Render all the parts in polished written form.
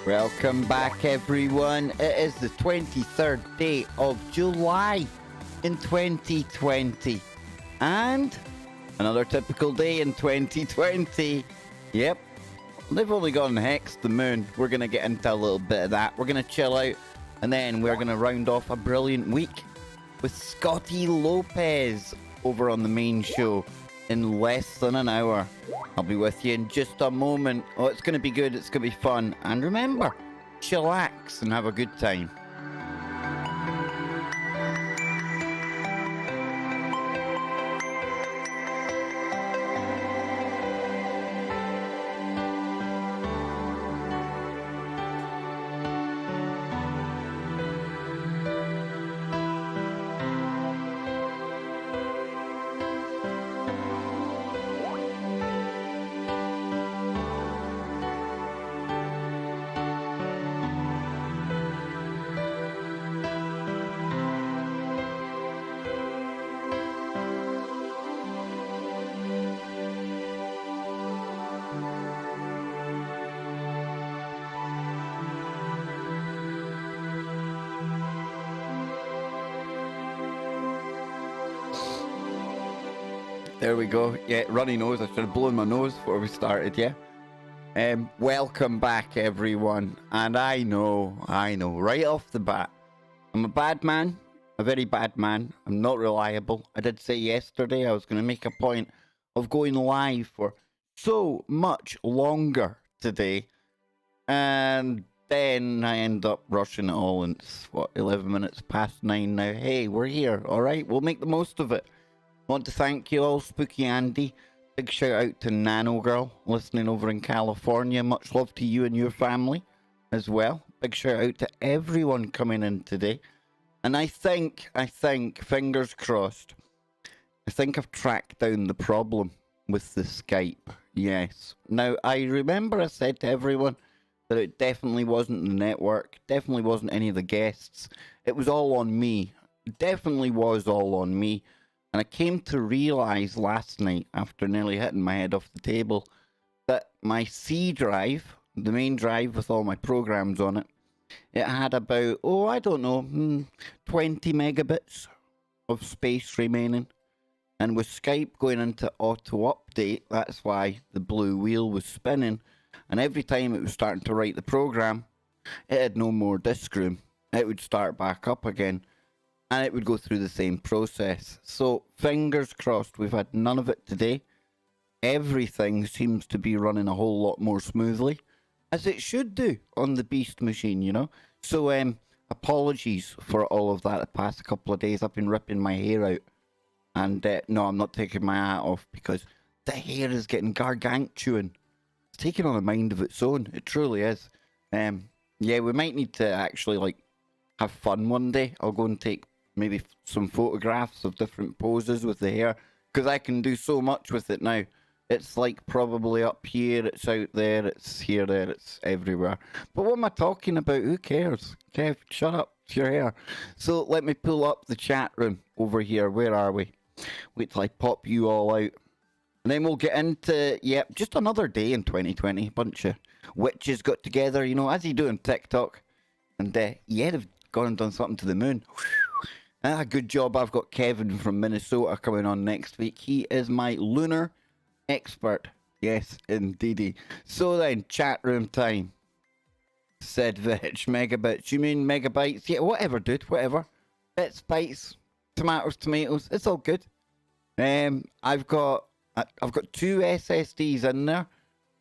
Welcome back, everyone. It is the 23rd day of July in 2020. And another typical day in 2020. Yep, they've only gone hexed the moon. We're going to get into a little bit of that. We're going to chill out, and then we're going to round off a brilliant week with Scotty Lopez over on the main show in less than an hour. I'll be with you in just a moment. Oh, it's going to be good. It's going to be fun. And remember, chillax and have a good time. There we go. Yeah, runny nose. I should have blown my nose before we started, yeah? Welcome back, everyone. And I know, right off the bat, I'm a bad man, a very bad man. I'm not reliable. I did say yesterday I was going to make a point of going live for so much longer today. And then I end up rushing it all, and it's, 11 minutes past 9 now. Hey, we're here, all right? We'll make the most of it. Want to thank you all, Spooky Andy. Big shout out to Nano Girl, listening over in California. Much love to you and your family as well. Big shout out to everyone coming in today. And I think, fingers crossed, I think I've tracked down the problem with the Skype. Yes. Now, I remember I said to everyone that it definitely wasn't the network, definitely wasn't any of the guests. It was all on me. It definitely was all on me. And I came to realize last night, after nearly hitting my head off the table, that my C drive, the main drive with all my programs on it, it had about, 20 megabits of space remaining. And with Skype going into auto update, that's why the blue wheel was spinning. And every time it was starting to write the program, it had no more disk room. It would start back up again. And it would go through the same process. So, fingers crossed, we've had none of it today. Everything seems to be running a whole lot more smoothly, as it should do on the Beast machine, you know? So, apologies for all of that the past couple of days. I've been ripping my hair out. And, no, I'm not taking my hat off, because the hair is getting gargantuan. It's taking on a mind of its own. It truly is. Yeah, we might need to actually, have fun one day. I'll go and take maybe some photographs of different poses with the hair, because I can do so much with it now. It's probably up here, it's out there, it's here, there, it's everywhere. But what am I talking about? Who cares? Kev, shut up, it's your hair. So let me pull up the chat room over here. Where are we? Wait till I pop you all out. And then we'll get into, just another day in 2020. Bunch of witches got together, as you do on TikTok. And they've gone and done something to the moon. Good job. I've got Kevin from Minnesota coming on next week. He is my lunar expert. Yes, indeedy. So then, chat room time. Said Vitch, megabits. You mean megabytes? Yeah, whatever, dude. Whatever. Bits, bytes, tomatoes. It's all good. I've got 2 SSDs in there,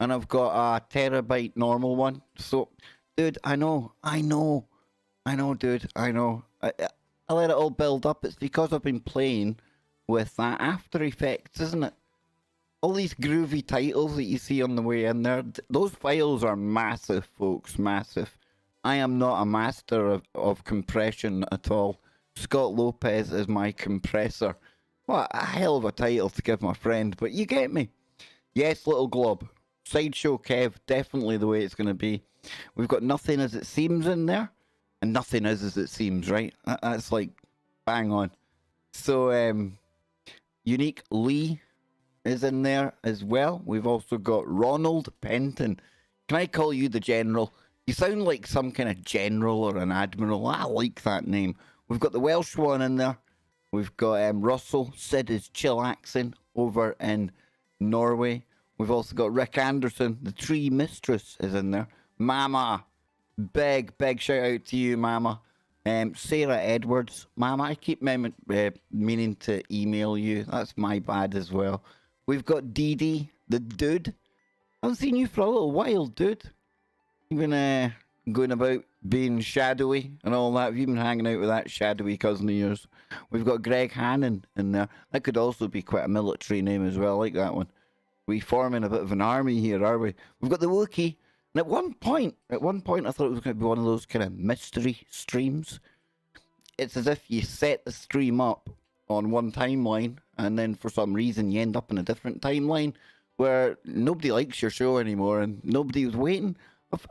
and I've got a terabyte normal one. So, dude, I know, dude. I know. I let it all build up. It's because I've been playing with that After Effects, isn't it? All these groovy titles that you see on the way in there, those files are massive, folks, massive. I am not a master of compression at all. Scott Lopez is my compressor. What a hell of a title to give my friend, but you get me. Yes, little glob. Sideshow Kev, definitely the way it's going to be. We've got Nothing As It Seems in there. And nothing is as it seems, right? That's bang on. So, Unique Lee is in there as well. We've also got Ronald Penton. Can I call you the General? You sound like some kind of general or an admiral. I like that name. We've got the Welsh one in there. We've got Russell. Sid is chillaxing over in Norway. We've also got Rick Anderson. The tree mistress is in there. Mama. Big shout out to you, Mama. Sarah Edwards. Mama, I keep meaning to email you. That's my bad as well. We've got Dee Dee, the dude. I haven't seen you for a little while, dude. You've been going about being shadowy and all that. Have you been hanging out with that shadowy cousin of yours? We've got Greg Hannon in there. That could also be quite a military name as well. I like that one. We forming a bit of an army here, are we? We've got the Wookiee. And at one point, I thought it was going to be one of those kind of mystery streams. It's as if you set the stream up on one timeline, and then for some reason you end up in a different timeline where nobody likes your show anymore and nobody was waiting.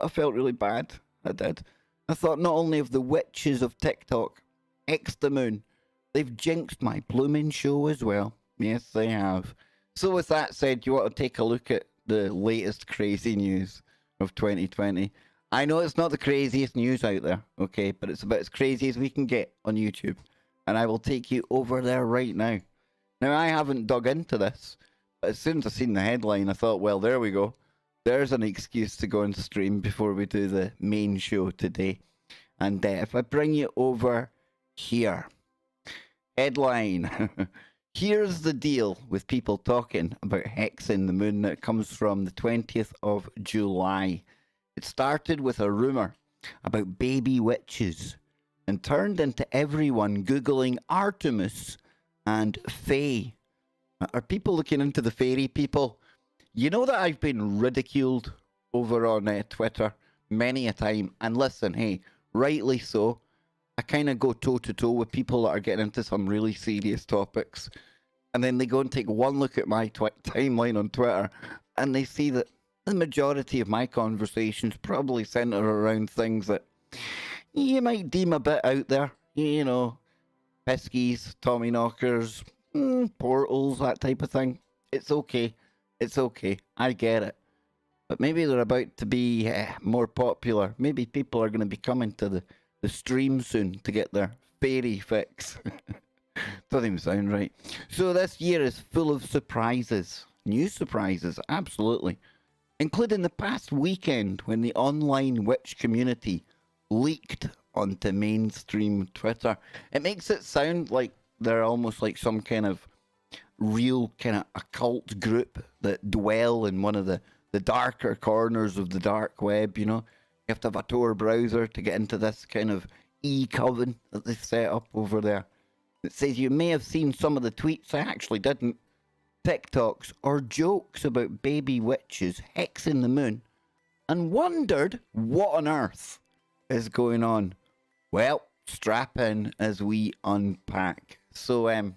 I felt really bad. I did. I thought not only of the witches of TikTok, X the moon, they've jinxed my blooming show as well. Yes, they have. So with that said, you want to take a look at the latest crazy news of 2020. I know it's not the craziest news out there, okay, but it's about as crazy as we can get on YouTube. And I will take you over there right now. Now, I haven't dug into this, but as soon as I seen the headline, I thought, well, there we go. There's an excuse to go and stream before we do the main show today. And if I bring you over here, headline. Here's the deal with people talking about hexing the moon that comes from the 20th of July. It started with a rumour about baby witches and turned into everyone Googling Artemis and Fae. Are people looking into the fairy people? You know that I've been ridiculed over on Twitter many a time. And listen, hey, rightly so. I kind of go toe-to-toe with people that are getting into some really serious topics. And then they go and take one look at my timeline on Twitter, and they see that the majority of my conversations probably centre around things that you might deem a bit out there. You know, Piskies, Tommy Knockers, portals, that type of thing. It's okay. It's okay. I get it. But maybe they're about to be more popular. Maybe people are going to be coming to the stream soon to get their fairy fix. Doesn't even sound right. So this year is full of surprises. New surprises, absolutely. Including the past weekend when the online witch community leaked onto mainstream Twitter. It makes it sound like they're almost like some kind of real kind of occult group that dwell in one of the darker corners of the dark web, you know. You have to have a Tor browser to get into this kind of e-coven that they've set up over there. It says you may have seen some of the tweets. I actually didn't. TikToks or jokes about baby witches hexing the moon and wondered what on earth is going on. Well, strap in as we unpack. So,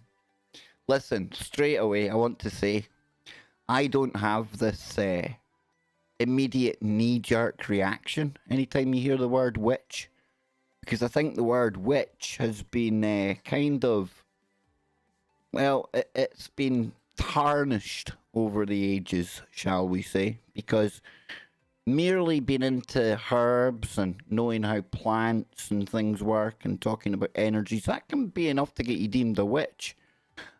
listen, straight away, I want to say I don't have this immediate knee-jerk reaction anytime you hear the word witch, because I think the word witch has been kind of, well, it's been tarnished over the ages, shall we say, because merely being into herbs and knowing how plants and things work and talking about energies, that can be enough to get you deemed a witch.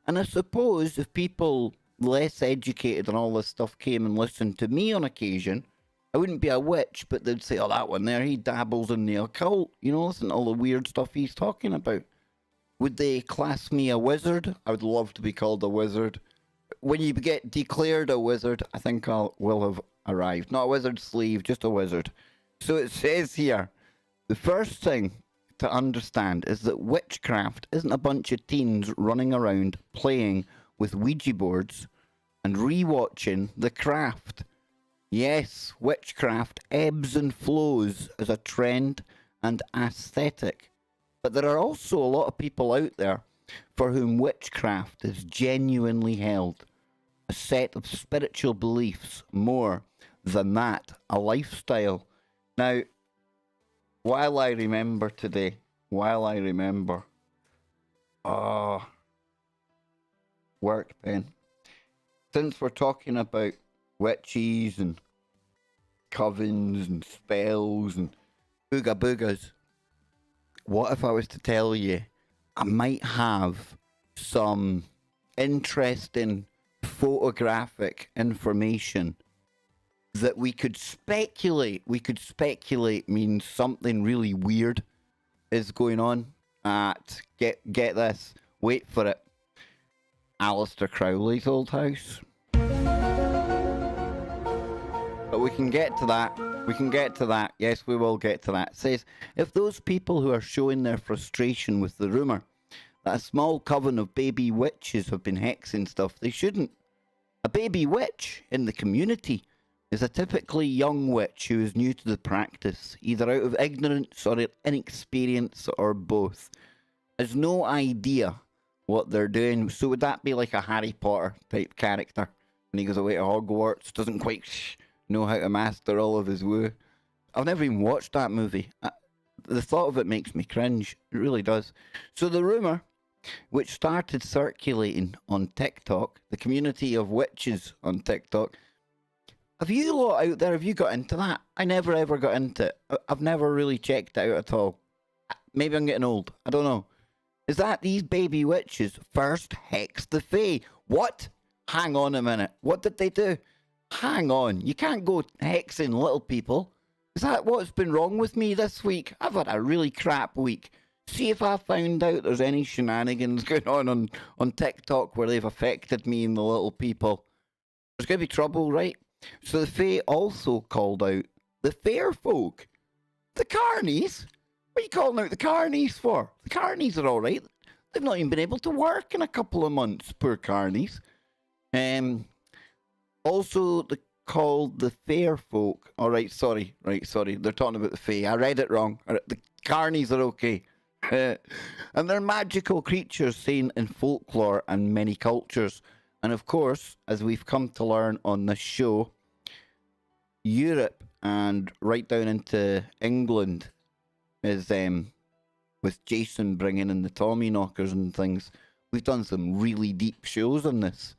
And I suppose if people less educated and all this stuff came and listened to me on occasion, I wouldn't be a witch, but they'd say, oh, that one there, he dabbles in the occult, you know, listen to all the weird stuff he's talking about. Would they class me a wizard? I would love to be called a wizard. When you get declared a wizard, I think will have arrived. Not a wizard slave, just a wizard. So it says here, the first thing to understand is that witchcraft isn't a bunch of teens running around playing with Ouija boards and rewatching The Craft. Yes, witchcraft ebbs and flows as a trend and aesthetic. But there are also a lot of people out there for whom witchcraft is genuinely held. A set of spiritual beliefs more than that, a lifestyle. Now, while I remember, work pen. Since we're talking about witches and covens and spells and Booga boogas. What if I was to tell you I might have some interesting photographic information that we could speculate means something really weird is going on at, get this, wait for it, Aleister Crowley's old house. But we can get to that. We can get to that. Yes, we will get to that. It says, if those people who are showing their frustration with the rumour that a small coven of baby witches have been hexing stuff, they shouldn't. A baby witch in the community is a typically young witch who is new to the practice, either out of ignorance or inexperience or both. Has no idea what they're doing. So would that be like a Harry Potter type character when he goes away to Hogwarts, doesn't quite know how to master all of his woo? I've never even watched that movie. The thought of it makes me cringe. It really does. So the rumour, which started circulating on TikTok, the community of witches on TikTok. Have you lot out there, have you got into that? I never ever got into it. I've never really checked it out at all. Maybe I'm getting old. I don't know. Is that these baby witches first hexed the Fae? What? Hang on a minute. What did they do? Hang on. You can't go hexing little people. Is that what's been wrong with me this week? I've had a really crap week. See if I found out there's any shenanigans going on TikTok where they've affected me and the little people. There's going to be trouble, right? So the Fae also called out the fair folk. The carnies? What are you calling out the carnies for? The carnies are alright. They've not even been able to work in a couple of months, poor carnies. Also, they called the fair folk. Alright, sorry. They're talking about the Fae. I read it wrong. The carnies are okay. And they're magical creatures seen in folklore and many cultures. And of course, as we've come to learn on this show, Europe and right down into England is with Jason bringing in the Tommy knockers and things. We've done some really deep shows on this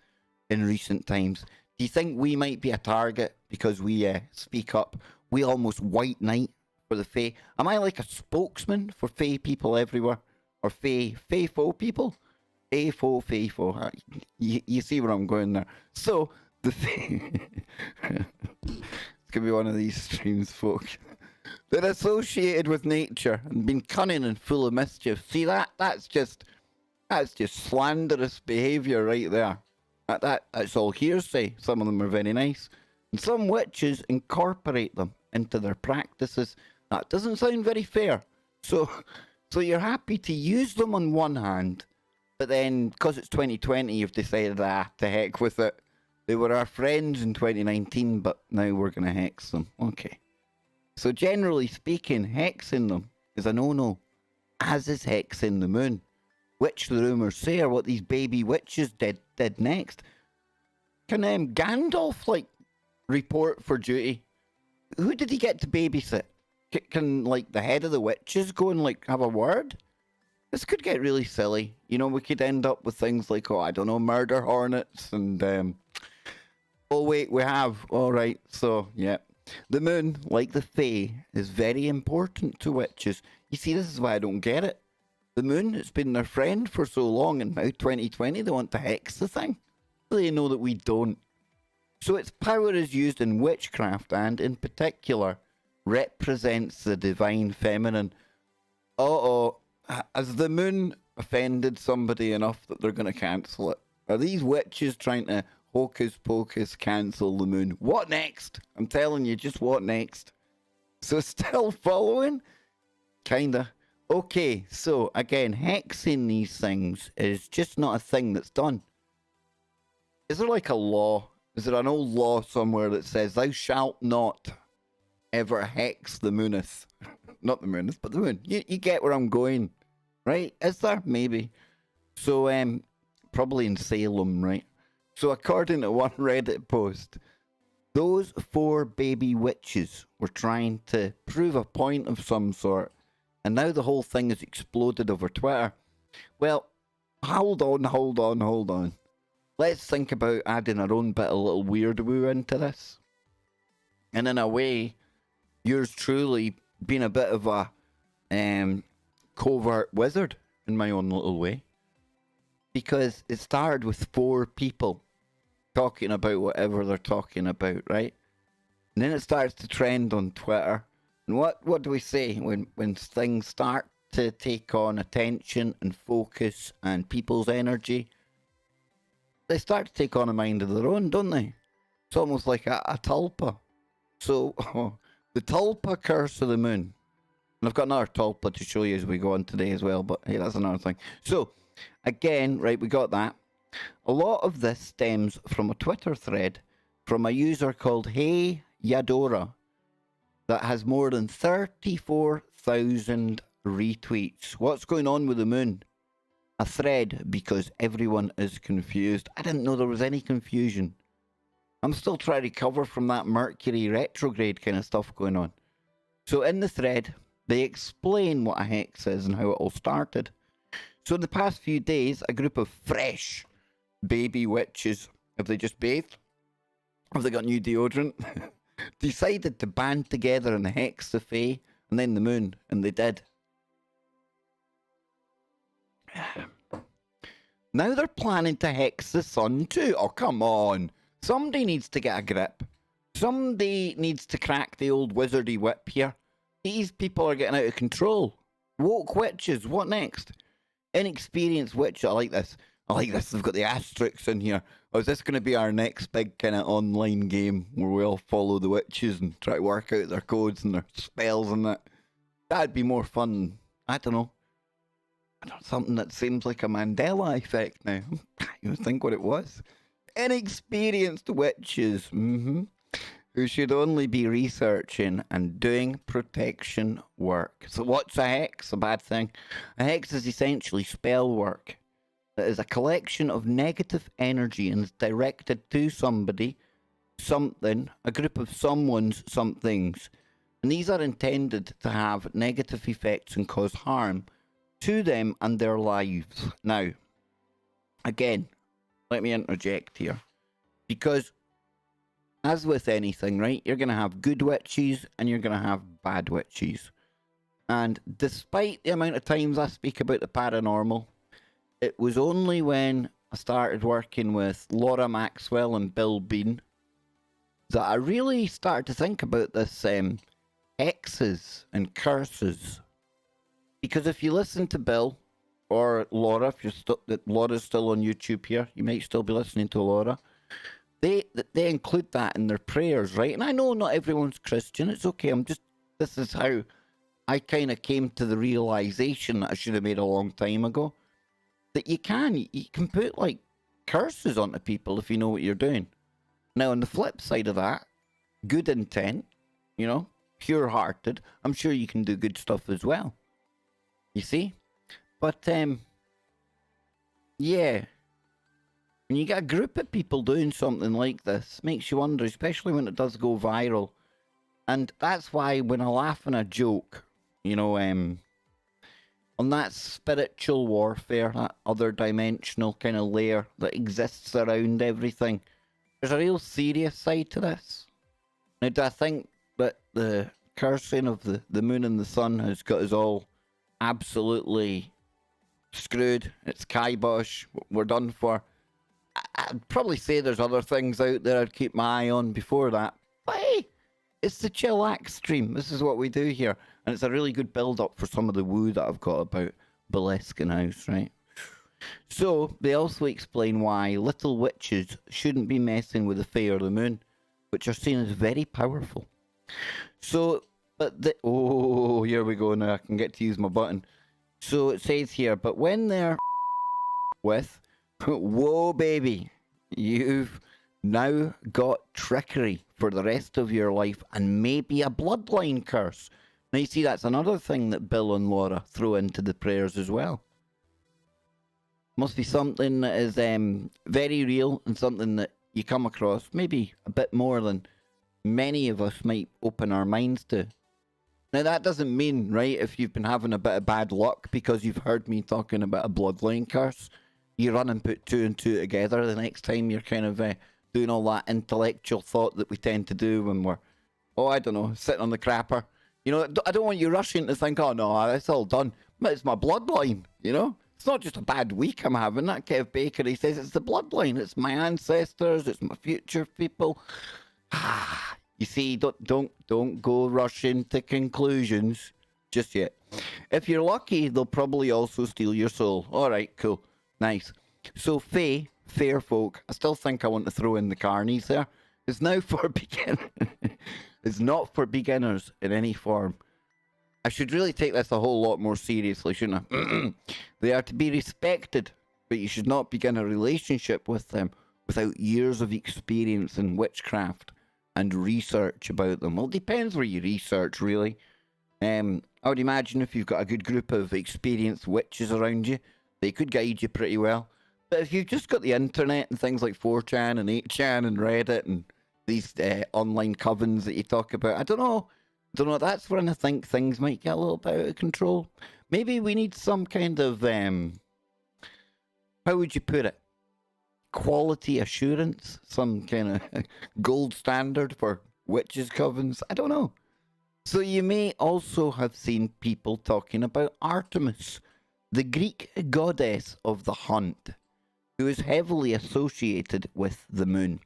in recent times. Do you think we might be a target because we speak up? We almost white knight for the Fae. Am I like a spokesman for Fae people everywhere? Or Fae-fo people? Fae-fo. You see where I'm going there. So, the Fae... It's going to be one of these streams, folk. They're associated with nature and been cunning and full of mischief. See that? That's just slanderous behaviour right there. That's all hearsay. Some of them are very nice. And some witches incorporate them into their practices. That doesn't sound very fair. So you're happy to use them on one hand, but then, because it's 2020, you've decided, to heck with it. They were our friends in 2019, but now we're going to hex them. Okay. So generally speaking, hexing them is a no-no, as is hexing the moon, which the rumours say are what these baby witches did next. Can Gandalf, report for duty? Who did he get to babysit? Can the head of the witches go and, have a word? This could get really silly. You know, we could end up with things like, murder hornets and, oh wait, we have. Alright, so, yeah. The moon, like the Fae, is very important to witches. You see, this is why I don't get it. The moon, it's been their friend for so long, and now 2020, they want to hex the thing. They know that we don't. So its power is used in witchcraft and, in particular, represents the divine feminine. Has the moon offended somebody enough that they're going to cancel it? Are these witches trying to hocus pocus cancel the moon? What next? I'm telling you, just what next? So still following? Kinda. Okay, so again, hexing these things is just not a thing that's done. Is there a law? Is there an old law somewhere that says, thou shalt not ever hex the mooneth? Not the mooneth, but the moon. You get where I'm going, right? Is there? Maybe. So, probably in Salem, right? So according to one Reddit post, those 4 baby witches were trying to prove a point of some sort, and now the whole thing has exploded over Twitter. Well, hold on. Let's think about adding our own bit of little weird woo into this. And in a way, yours truly been a bit of a covert wizard in my own little way. Because it started with 4 people talking about whatever they're talking about, right? And then it starts to trend on Twitter. And what do we say when things start to take on attention and focus and people's energy? They start to take on a mind of their own, don't they? It's almost like a tulpa. So, the tulpa curse of the moon. And I've got another tulpa to show you as we go on today as well, but hey, that's another thing. So, again, right, we got that. A lot of this stems from a Twitter thread from a user called Hey Yadora that has more than 34,000 retweets. What's going on with the moon? A thread because everyone is confused. I didn't know there was any confusion. I'm still trying to recover from that Mercury retrograde kind of stuff going on. So in the thread, they explain what a hex is and how it all started. So in the past few days, a group of fresh baby witches, have they just bathed? Have they got new deodorant? Decided to band together and hex the Fae and then the moon, and they did. Now they're planning to hex the sun too. Oh, come on. Somebody needs to get a grip. Somebody needs to crack the old wizardy whip here. These people are getting out of control. Woke witches, what next? Inexperienced witch, I like this. I like this, they've got the asterisks in here. Oh, is this going to be our next big kind of online game where we all follow the witches and try to work out their codes and their spells and that? That'd be more fun. I don't know. Something that seems like a Mandela effect now. I can't even think what it was. Inexperienced witches, who should only be researching and doing protection work. So what's a hex? A bad thing? A hex is essentially spell work. That is a collection of negative energy and is directed to somebody, something, a group of someone's, somethings. And these are intended to have negative effects and cause harm to them and their lives. Now, again, let me interject here. Because, as with anything, right, you're going to have good witches and you're going to have bad witches. And despite the amount of times I speak about the paranormal, it was only when I started working with Laura Maxwell and Bill Bean that I really started to think about this hexes and curses. Because if you listen to Bill or Laura, if you're Laura's still on YouTube here, you might still be listening to Laura. They include that in their prayers, right? And I know not everyone's Christian. It's okay. This is how I kind of came to the realization that I should have made a long time ago. That you can put like curses onto people if you know what you're doing. Now on the flip side of that, good intent, pure-hearted, I'm sure you can do good stuff as well. You see? But yeah. When you get a group of people doing something like this, makes you wonder, especially when it does go viral. And that's why when I laugh and I joke, on that spiritual warfare, that other dimensional kind of layer that exists around everything, there's a real serious side to this. Now, do I think that the cursing of the moon and the sun has got us all absolutely screwed? It's kibosh, we're done for. I'd probably say there's other things out there I'd keep my eye on before that. But hey, it's the chillax stream. This is what we do here. And it's a really good build-up for some of the woo that I've got about Boleskine House, right? So, they also explain why little witches shouldn't be messing with the Fae or the moon, which are seen as very powerful. So, oh, here we go now. I can get to use my button. So, it says here, but when they're with, whoa, baby, you've now got trickery for the rest of your life and maybe a bloodline curse. Now, you see, that's another thing that Bill and Laura throw into the prayers as well. Must be something that is very real and something that you come across maybe a bit more than many of us might open our minds to. Now, that doesn't mean, right, if you've been having a bit of bad luck because you've heard me talking about a bloodline curse, you run and put 2 and 2 together the next time you're kind of doing all that intellectual thought that we tend to do when we're, sitting on the crapper. You know, I don't want you rushing to think, oh no, that's all done. But it's my bloodline, you know? It's not just a bad week I'm having. That Kev Baker, he says it's the bloodline. It's my ancestors. It's my future people. You see, don't go rushing to conclusions just yet. If you're lucky, they'll probably also steal your soul. All right, cool. Nice. So, fair folk, I still think I want to throw in the carnies there. It's now for beginners. It's not for beginners in any form. I should really take this a whole lot more seriously, shouldn't I? They are to be respected, but you should not begin a relationship with them without years of experience in witchcraft and research about them. Well, it depends where you research, really. I would imagine if you've got a good group of experienced witches around you, they could guide you pretty well. But if you've just got the internet and things like 4chan and 8chan and Reddit and these online covens that you talk about, I don't know. That's when I think things might get a little bit out of control. Maybe we need some kind of, how would you put it? Quality assurance? Some kind of gold standard for witches' covens? I don't know. So you may also have seen people talking about Artemis, the Greek goddess of the hunt, who is heavily associated with the moon.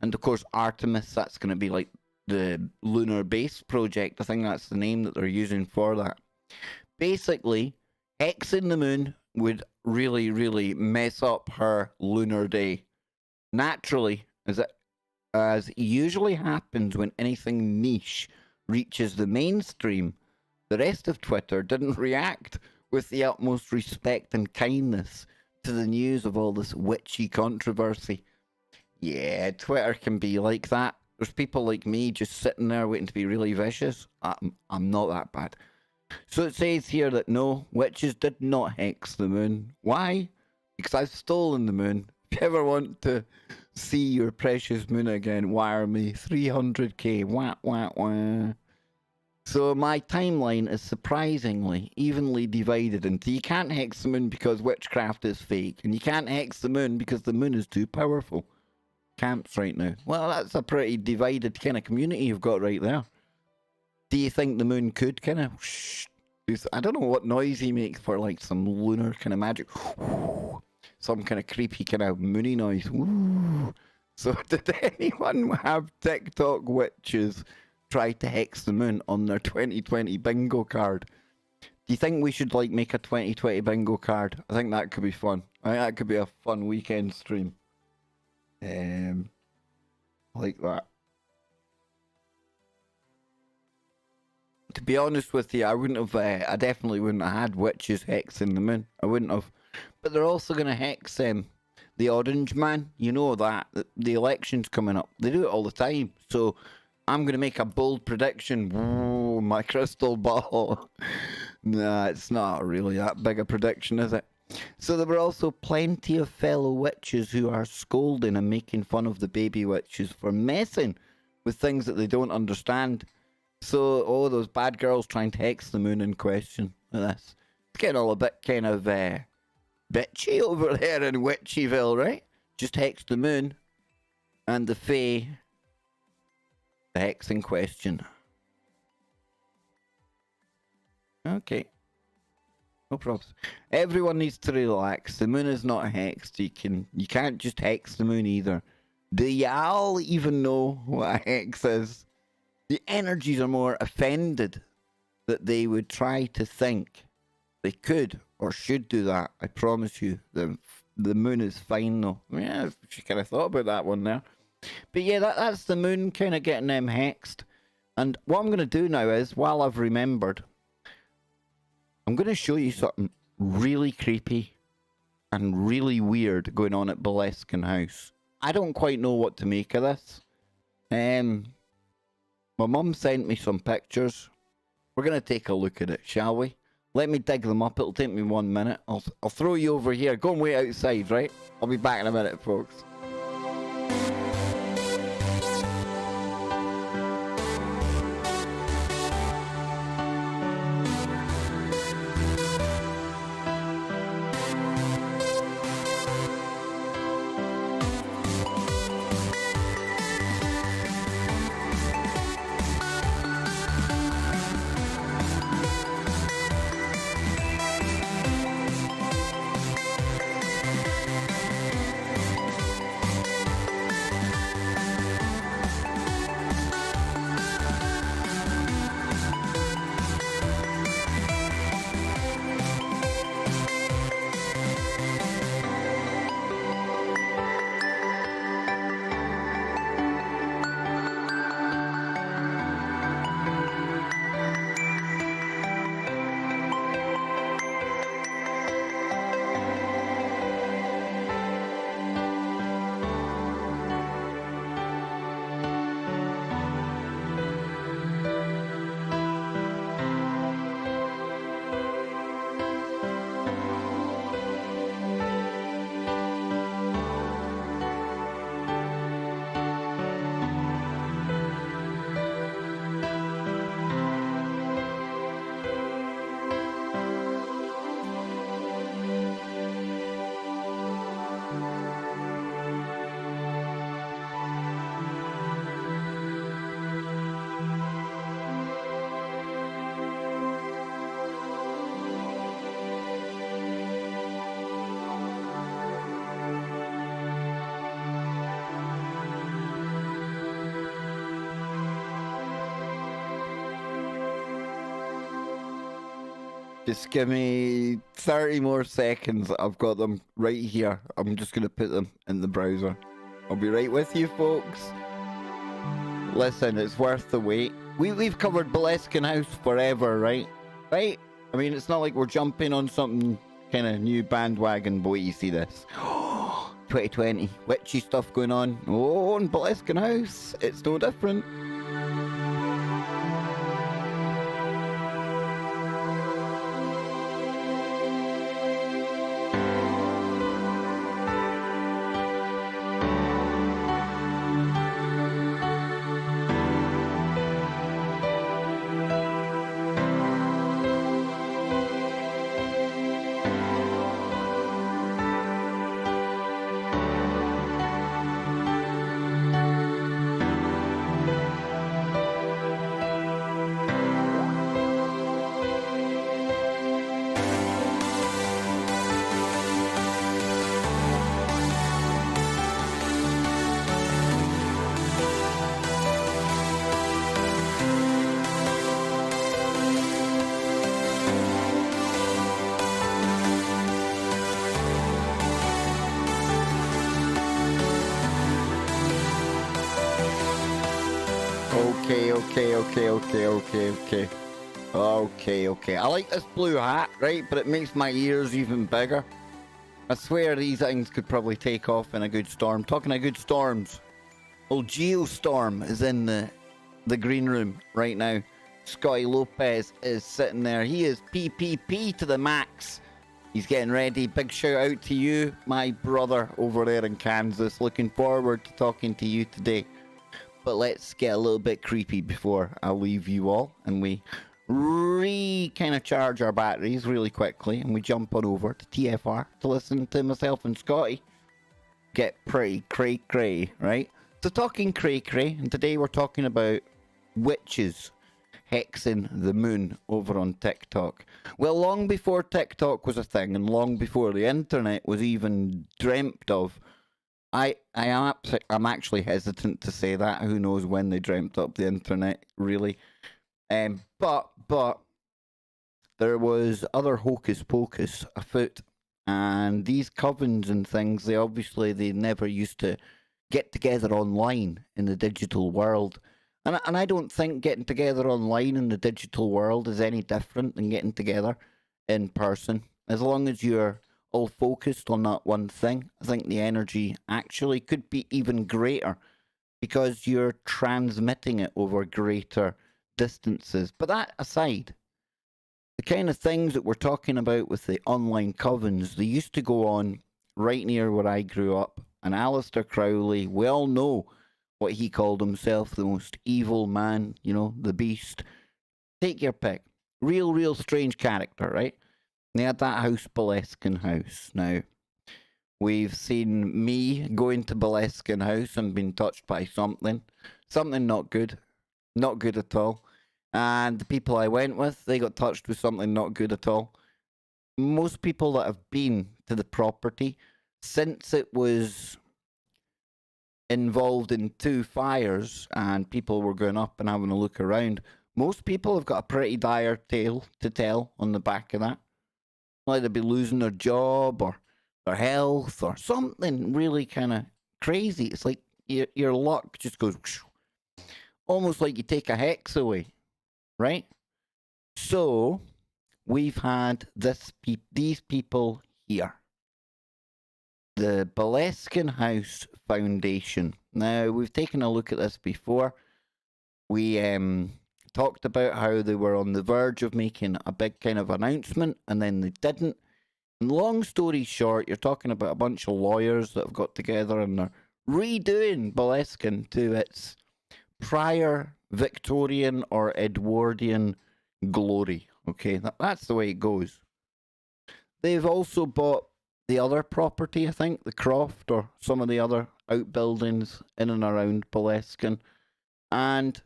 And of course, Artemis, that's going to be like the lunar base project. I think that's the name that they're using for that. Basically, hexing the moon would really, really mess up her lunar day. Naturally, as usually happens when anything niche reaches the mainstream, the rest of Twitter didn't react with the utmost respect and kindness to the news of all this witchy controversy. Yeah, Twitter can be like that. There's people like me just sitting there waiting to be really vicious. I'm not that bad. So it says here that no, witches did not hex the moon. Why? Because I've stolen the moon. If you ever want to see your precious moon again, wire me 300k. Wah, wah, wah. So my timeline is surprisingly evenly divided into you can't hex the moon because witchcraft is fake, and you can't hex the moon because the moon is too powerful. Camps right now. Well, that's a pretty divided kind of community you've got right there. Do you think the moon could kind of I don't know what noise he makes for like some lunar kind of magic. Some kind of creepy kind of moony noise. So did anyone have TikTok witches try to hex the moon on their 2020 bingo card? Do you think we should like make a 2020 bingo card? I think that could be fun. I think that could be a fun weekend stream. Like that. To be honest with you, I wouldn't have. I definitely wouldn't have had witches hexing the moon. I wouldn't have. But they're also going to hex the Orange Man. You know that the election's coming up. They do it all the time. So I'm going to make a bold prediction. Whoa, my crystal ball. Nah, it's not really that big a prediction, is it? So there were also plenty of fellow witches who are scolding and making fun of the baby witches for messing with things that they don't understand. So, those bad girls trying to hex the moon in question. It's getting all a bit kind of bitchy over there in Witchyville, right? Just hex the moon and the fae, the hex in question. Okay. No problems. Everyone needs to relax. The moon is not hexed. You can't just hex the moon either. Do y'all even know what a hex is? The energies are more offended that they would try to think they could or should do that. I promise you. The moon is fine though. Yeah, she kind of thought about that one there. But yeah, that's the moon kind of getting them hexed. And what I'm going to do now is, while I've remembered, I'm going to show you something really creepy and really weird going on at Boleskine House. I don't quite know what to make of this. My mum sent me some pictures. We're going to take a look at it, shall we? Let me dig them up. It'll take me 1 minute. I'll throw you over here. Go and wait outside, right? I'll be back in a minute, folks. Just give me 30 more seconds. I've got them right here. I'm just going to put them in the browser. I'll be right with you, folks. Listen, it's worth the wait. We've covered Boleskine House forever, right? Right? I mean, it's not like we're jumping on something kind of new bandwagon, but wait, you see this. 2020, witchy stuff going on. Oh, in Boleskine House, it's no different. Okay. I like this blue hat, right? But it makes my ears even bigger. I swear these things could probably take off in a good storm. Talking of good storms. Old Geostorm is in the green room right now. Scotty Lopez is sitting there. He is PPP to the max. He's getting ready. Big shout out to you, my brother over there in Kansas. Looking forward to talking to you today. But let's get a little bit creepy before I leave you all and we kind of charge our batteries really quickly and we jump on over to TFR to listen to myself and Scotty get pretty cray, right? So talking cray, and today we're talking about witches hexing the moon over on TikTok. Well, long before TikTok was a thing and long before the internet was even dreamt of, I'm actually hesitant to say that. Who knows when they dreamt up the internet, really? But there was other hocus pocus afoot, and these covens and things. They never used to get together online in the digital world, and I don't think getting together online in the digital world is any different than getting together in person, as long as you're all focused on that one thing. I think the energy actually could be even greater because you're transmitting it over greater distances. But that aside, the kind of things that we're talking about with the online covens, they used to go on right near where I grew up. And Aleister Crowley, we all know what he called himself, the most evil man, the beast. Take your pick. Real strange character, right? They had that house, Boleskine House. Now, we've seen me go into Boleskine House and been touched by something not good at all. And the people I went with, they got touched with something not good at all. Most people that have been to the property, since it was involved in 2 fires and people were going up and having a look around, most people have got a pretty dire tale to tell on the back of that. Like they'd be losing their job or their health or something really kind of crazy. It's like your luck just goes almost like you take a hex away, right? So we've had these people here, the Boleskine House Foundation. Now, we've taken a look at this before. We talked about how they were on the verge of making a big kind of announcement, and then they didn't. And long story short, you're talking about a bunch of lawyers that have got together and they're redoing Boleskine to its prior Victorian or Edwardian glory. Okay, that's the way it goes. They've also bought the other property, I think, the Croft or some of the other outbuildings in and around Boleskine. And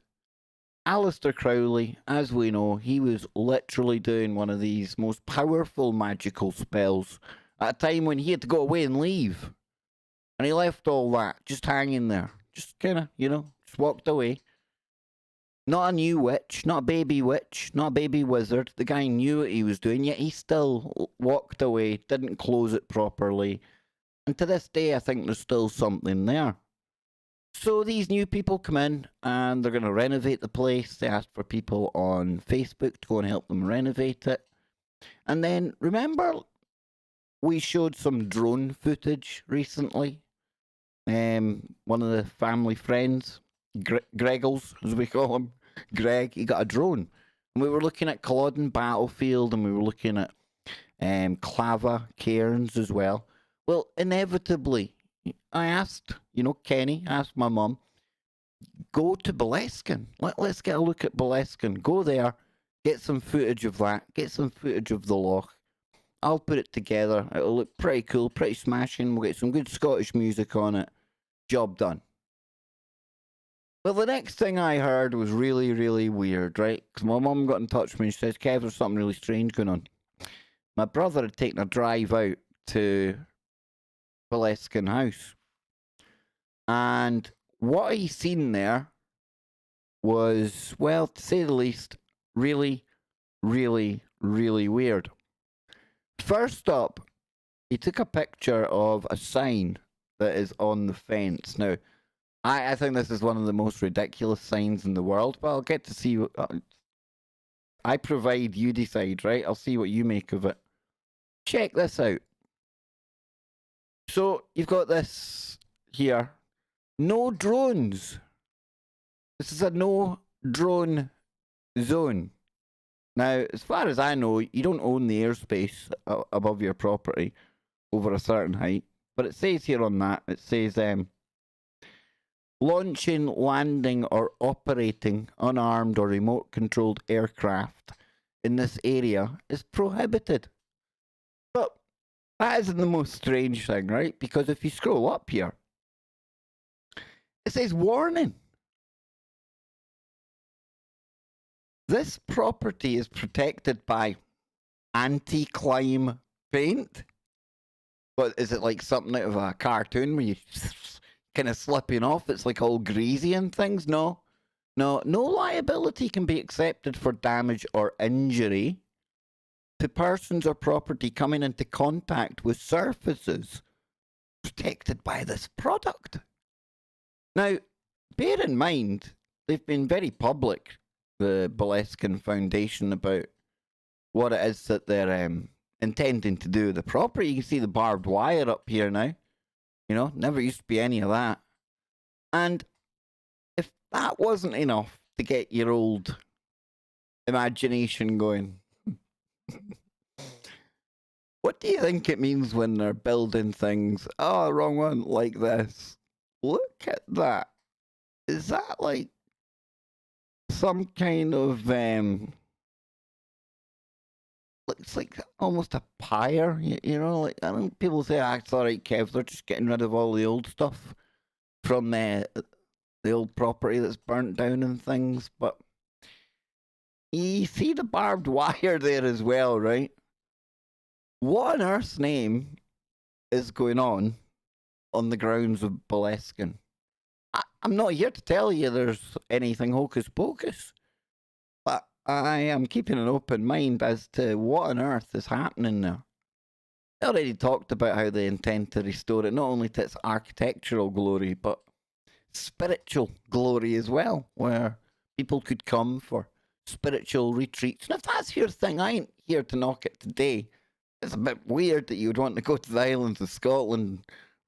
Aleister Crowley, as we know, he was literally doing one of these most powerful magical spells at a time when he had to go away and leave. And he left all that just hanging there. Just kind of, just walked away. Not a new witch, not a baby witch, not a baby wizard. The guy knew what he was doing, yet he still walked away, didn't close it properly. And to this day, I think there's still something there. So these new people come in and they're going to renovate the place. They asked for people on Facebook to go and help them renovate it. And then, remember, we showed some drone footage recently. One of the family friends, Greggles, as we call him, Greg, he got a drone. And we were looking at Culloden Battlefield and we were looking at Clava Cairns as well. Well, inevitably, I asked, Kenny, asked my mum, go to Boleskine. Let's get a look at Boleskine. Go there, get some footage of that, get some footage of the loch. I'll put it together. It'll look pretty cool, pretty smashing. We'll get some good Scottish music on it. Job done. Well, the next thing I heard was really, really weird, right? Because my mum got in touch with me and she says, Kev, there's something really strange going on. My brother had taken a drive out to Boleskine House. And what he seen there was, well, to say the least, really, really, really weird. First up, he took a picture of a sign that is on the fence. Now, I think this is one of the most ridiculous signs in the world, but I'll get to see. I provide, you decide, right? I'll see what you make of it. Check this out. So, you've got this here. No drones. This is a no drone zone. Now, as far as I know, you don't own the airspace above your property over a certain height. But it says here on that, it says launching, landing, or operating unarmed or remote-controlled aircraft in this area is prohibited. But that isn't the most strange thing, right? Because if you scroll up here, it says warning. This property is protected by anti-climb paint. But is it like something out of a cartoon where you kind of slipping off? It's like all greasy and things? No. No liability can be accepted for damage or injury to persons or property coming into contact with surfaces protected by this product. Now, bear in mind, they've been very public, the Boleskine Foundation, about what it is that they're intending to do with the property. You can see the barbed wire up here now. Never used to be any of that. And if that wasn't enough to get your old imagination going, what do you think it means when they're building things? Oh, wrong one, like this. Look at that. Is that like some kind of looks like almost a pyre, like, I don't, people say, it's alright, Kev, they're just getting rid of all the old stuff from the old property that's burnt down and things, but you see the barbed wire there as well, right? What on earth's name is going on the grounds of Boleskine? I'm not here to tell you there's anything hocus pocus, but I am keeping an open mind as to what on earth is happening there. I already talked about how they intend to restore it not only to its architectural glory, but spiritual glory as well, where people could come for spiritual retreats. And if that's your thing, I ain't here to knock it today. It's a bit weird that you would want to go to the islands of Scotland,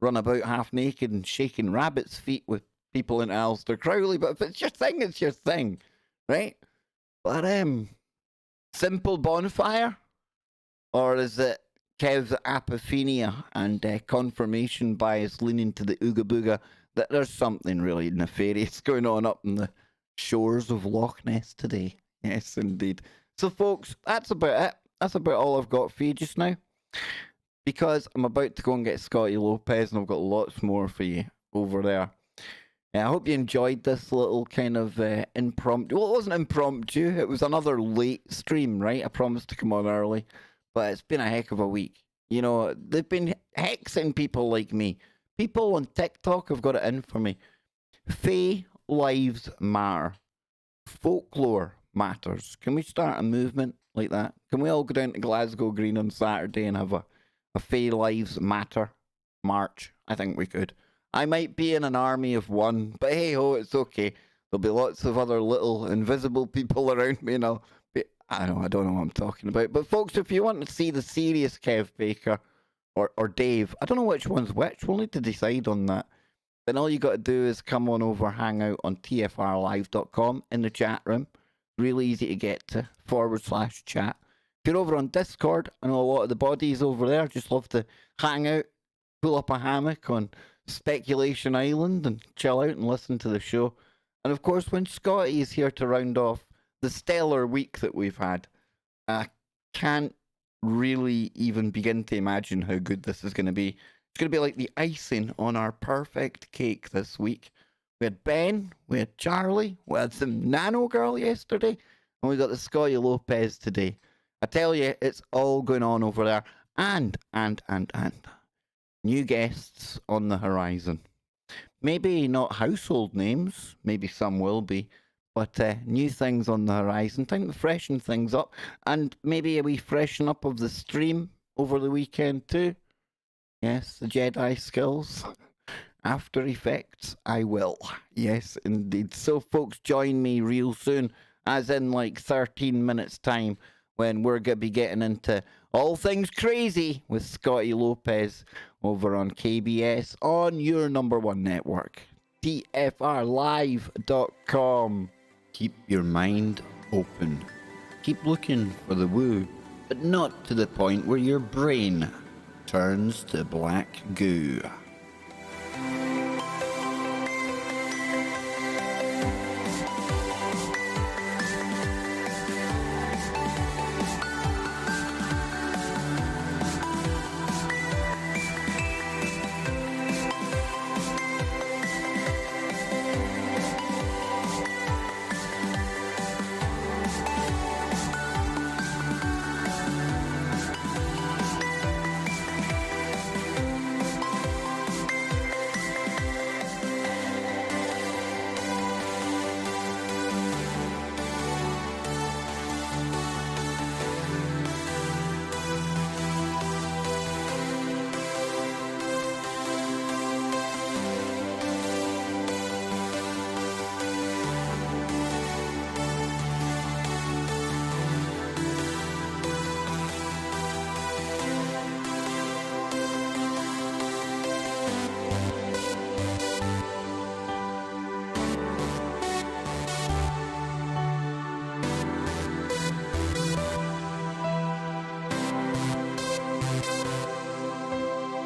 run about half naked and shaking rabbits' feet with people in Aleister Crowley, but if it's your thing, it's your thing, right? But simple bonfire, or is it Kev's apophenia and confirmation bias leaning to the ooga booga that there's something really nefarious going on up in the shores of Loch Ness today? Yes, indeed. So, folks, that's about it. That's about all I've got for you just now, because I'm about to go and get Scotty Lopez, and I've got lots more for you over there. I hope you enjoyed this little kind of impromptu. Well, it wasn't impromptu. It was another late stream, right? I promised to come on early, but it's been a heck of a week. They've been hexing people like me. People on TikTok have got it in for me. Fae lives matter. folklore matters. Can we start a movement like that? Can we all go down to Glasgow Green on Saturday and have a Fae Lives Matter march? I think we could. I might be in an army of one, but hey ho, it's okay. There'll be lots of other little invisible people around me, and I'll be, I don't know what I'm talking about. But folks, if you want to see the serious Kev Baker or Dave, I don't know which one's which. We'll need to decide on that. Then all you got to do is come on over, hang out on tfrlive.com in the chat room. Really easy to get to, /chat. If you're over on Discord, I know a lot of the bodies over there just love to hang out, pull up a hammock on Speculation Island and chill out and listen to the show. And of course, when Scotty is here to round off the stellar week that we've had, I can't really even begin to imagine how good this is going to be. It's going to be like the icing on our perfect cake this week. We had Ben, we had Charlie, we had some Nano Girl yesterday, and we got the Scotty Lopez today. I tell you, it's all going on over there. And new guests on the horizon. Maybe not household names, maybe some will be, but new things on the horizon. Time to freshen things up, and maybe a wee freshen up of the stream over the weekend too. Yes, the Jedi skills. After Effects, I will. Yes, indeed. So, folks, join me real soon, as in like 13 minutes' time, when we're going to be getting into all things crazy with Scotty Lopez over on KBS on your number one network, tfrlive.com. Keep your mind open. Keep looking for the woo, but not to the point where your brain turns to black goo.